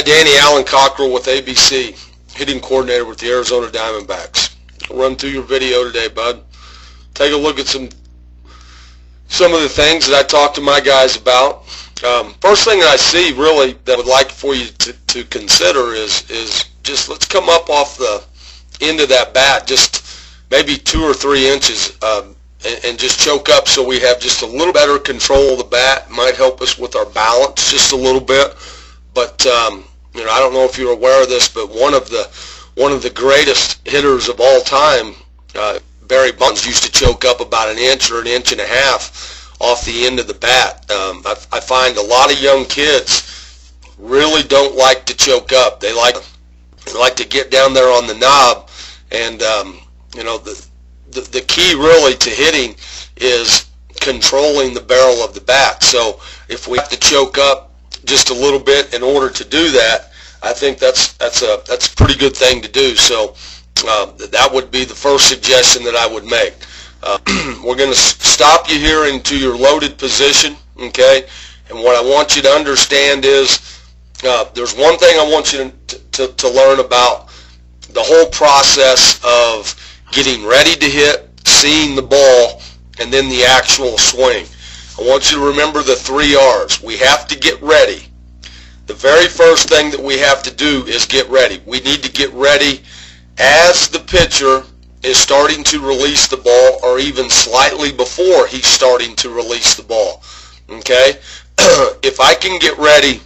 Danny, Alan Cockrell with ABC, hitting coordinator with the Arizona Diamondbacks. I'll run through your video today, bud. Take a look at some of the things that I talked to my guys about. First thing that I see really that I would like for you to consider is just let's come up off the end of that bat just maybe 2 or 3 inches and just choke up so we have just a little better control of the bat. Might help us with our balance just a little bit. But you know, I don't know if you're aware of this, but one of the greatest hitters of all time, Barry Bonds, used to choke up about 1 inch or 1.5 inches off the end of the bat. I find a lot of young kids really don't like to choke up. They like to get down there on the knob, and you know, the key really to hitting is controlling the barrel of the bat. So if we have to choke up just a little bit in order to do that, I think that's a pretty good thing to do. So that would be the first suggestion that I would make. We're going to stop you here into your loaded position, okay? And what I want you to understand is there's one thing I want you to learn about the whole process of getting ready to hit, seeing the ball, and then the actual swing. I want you to remember the 3 R's. We have to get ready. The very first thing that we have to do is get ready. We need to get ready as the pitcher is starting to release the ball, or even slightly before he's starting to release the ball. Okay? If I can get ready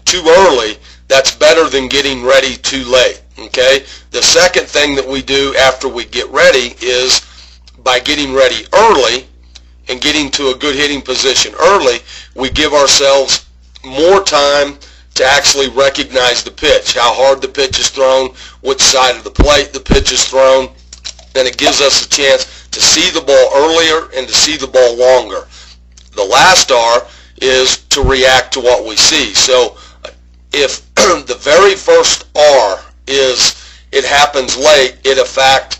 too early, that's better than getting ready too late. Okay? The second thing that we do after we get ready is by getting ready early and getting to a good hitting position early, we give ourselves more time to actually recognize the pitch, how hard the pitch is thrown, which side of the plate the pitch is thrown, and it gives us a chance to see the ball earlier and to see the ball longer. The last R is to react to what we see. So if the very first R is it happens late, it affects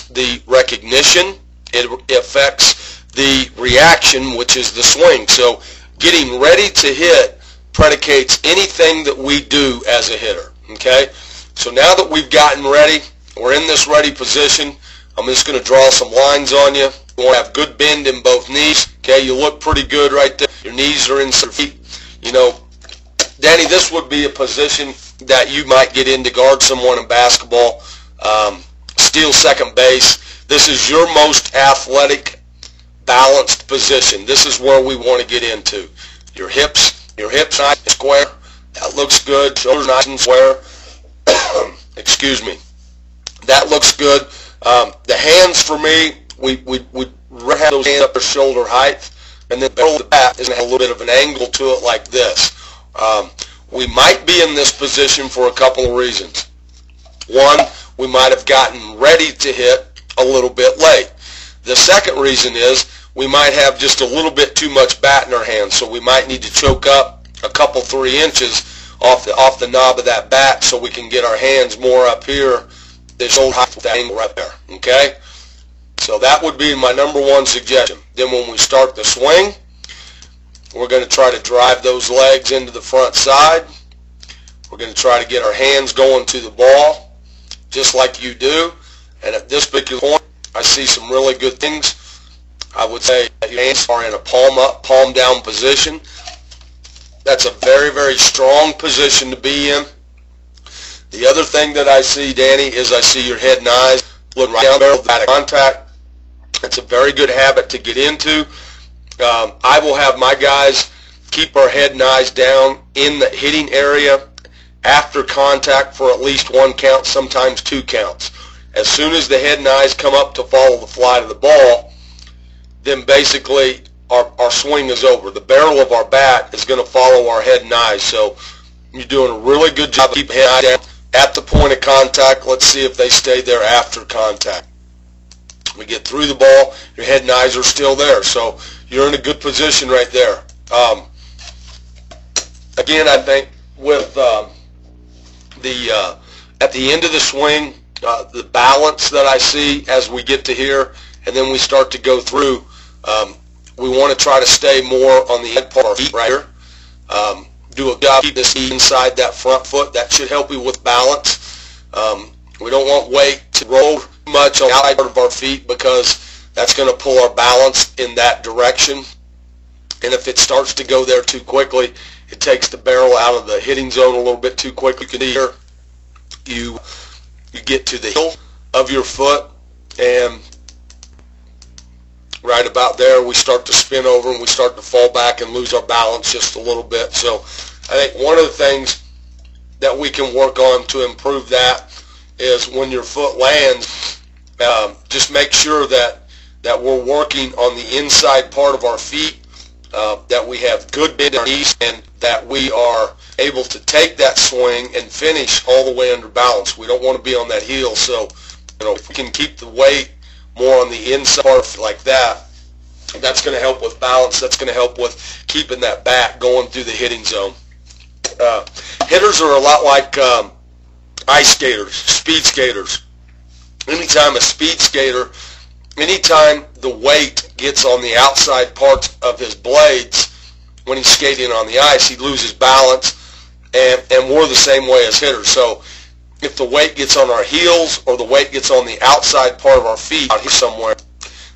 the recognition, it affects the reaction, which is the swing. So getting ready to hit predicates anything that we do as a hitter. Okay? So now that we've gotten ready, we're in this ready position, I'm just going to draw some lines on you. You want to have good bend in both knees. Okay? You look pretty good right there. Your knees are in your feet. You know, Danny, this would be a position that you might get in to guard someone in basketball. Steal second base. This is your most athletic, balanced position. This is where we want to get into. Your hips nice and square. That looks good. Shoulders nice and square. Excuse me. That looks good. The hands for me, we have those hands up to shoulder height, and then the bat is going to have a little bit of an angle to it like this. We might be in this position for a couple of reasons. One, we might have gotten ready to hit a little bit late. The second reason is we might have just a little bit too much bat in our hands, so we might need to choke up a couple 3 inches off the knob of that bat so we can get our hands more up here, the shoulder height with that angle right there. Okay? So that would be my number one suggestion. Then when we start the swing, we're going to try to drive those legs into the front side. We're going to try to get our hands going to the ball, just like you do. And at this particular point, I see some really good things. I would say that your hands are in a palm up, palm down position. That's a very, very strong position to be in. The other thing that I see, Danny, is I see your head and eyes look right down barrel out of contact. It's a very good habit to get into. I will have my guys keep our head and eyes down in the hitting area after contact for at least 1 count, sometimes 2 counts. As soon as the head and eyes come up to follow the flight of the ball, then basically our swing is over. The barrel of our bat is going to follow our head and eyes. So you're doing a really good job of keeping head and eye down at the point of contact. Let's see if they stay there after contact. We get through the ball, your head and eyes are still there. So you're in a good position right there. Again, I think with at the end of the swing, the balance that I see as we get to here, and then we start to go through, we want to try to stay more on the head part of our feet right here. do a job keep this inside that front foot. That should help you with balance. We don't want weight to roll too much on the outside part of our feet, because that's going to pull our balance in that direction. And if it starts to go there too quickly, it takes the barrel out of the hitting zone a little bit too quickly. You can see here, you get to the heel of your foot, and right about there we start to spin over and we start to fall back and lose our balance just a little bit. So I think one of the things that we can work on to improve that is when your foot lands, just make sure that we're working on the inside part of our feet, that we have good bend in our knees, and that we are able to take that swing and finish all the way under balance. We don't want to be on that heel. So, if we can keep the weight more on the inside part like that, that's going to help with balance. That's going to help with keeping that bat going through the hitting zone. Hitters are a lot like ice skaters, speed skaters. Anytime a speed skater, anytime the weight gets on the outside parts of his blades when he's skating on the ice, he loses balance, and we're the same way as hitters. So if the weight gets on our heels or the weight gets on the outside part of our feet out here somewhere,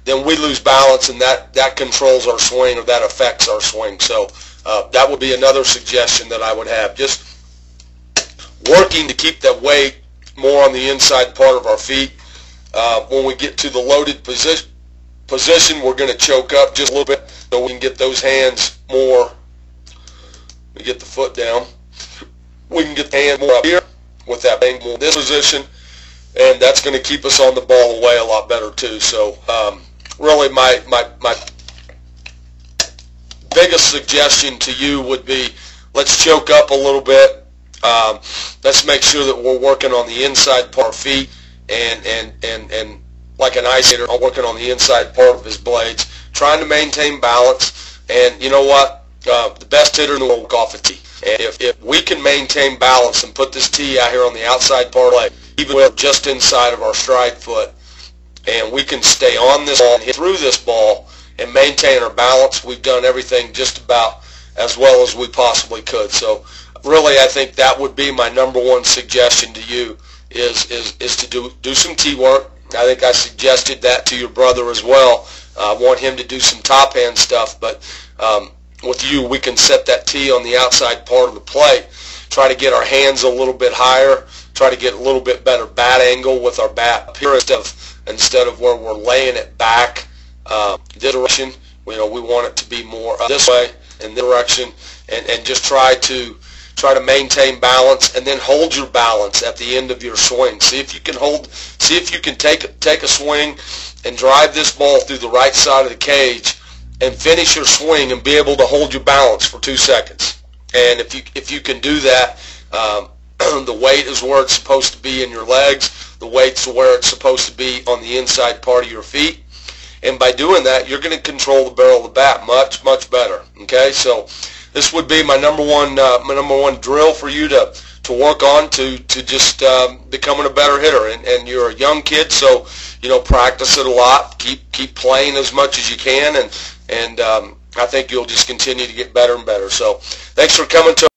then we lose balance, and that controls our swing, or that affects our swing. So that would be another suggestion that I would have. Just working to keep that weight more on the inside part of our feet. When we get to the loaded position, we're going to choke up just a little bit so we can get those hands more. We get the foot down. We can get the hand more up here with that bang in this position, and that's going to keep us on the ball away a lot better too. So really my biggest suggestion to you would be, let's choke up a little bit. Let's make sure that we're working on the inside part of our feet, and like an ice skater, working on the inside part of his blades, trying to maintain balance. And you know what? The best hitter in the world will walk off a tee. And if we can maintain balance and put this tee out here on the outside part of the leg, even with just inside of our stride foot, and we can stay on this ball and hit through this ball and maintain our balance, we've done everything just about as well as we possibly could. So really, I think that would be my number one suggestion to you, is to do some tee work. I think I suggested that to your brother as well. I want him to do some top hand stuff, but with you, we can set that tee on the outside part of the plate, try to get our hands a little bit higher, try to get a little bit better bat angle with our bat up here instead of where we're laying it back this direction. We want it to be more this way in this direction, and just try to maintain balance, and then hold your balance at the end of your swing. See if you can take a swing and drive this ball through the right side of the cage and finish your swing and be able to hold your balance for 2 seconds. And if you can do that, the weight is where it's supposed to be in your legs. The weight's where it's supposed to be on the inside part of your feet. And by doing that, you're going to control the barrel of the bat much, much better. Okay, so this would be my number one drill for you to work on to just becoming a better hitter. And you're a young kid, so practice it a lot. Keep playing as much as you can, and I think you'll just continue to get better and better. So thanks for coming to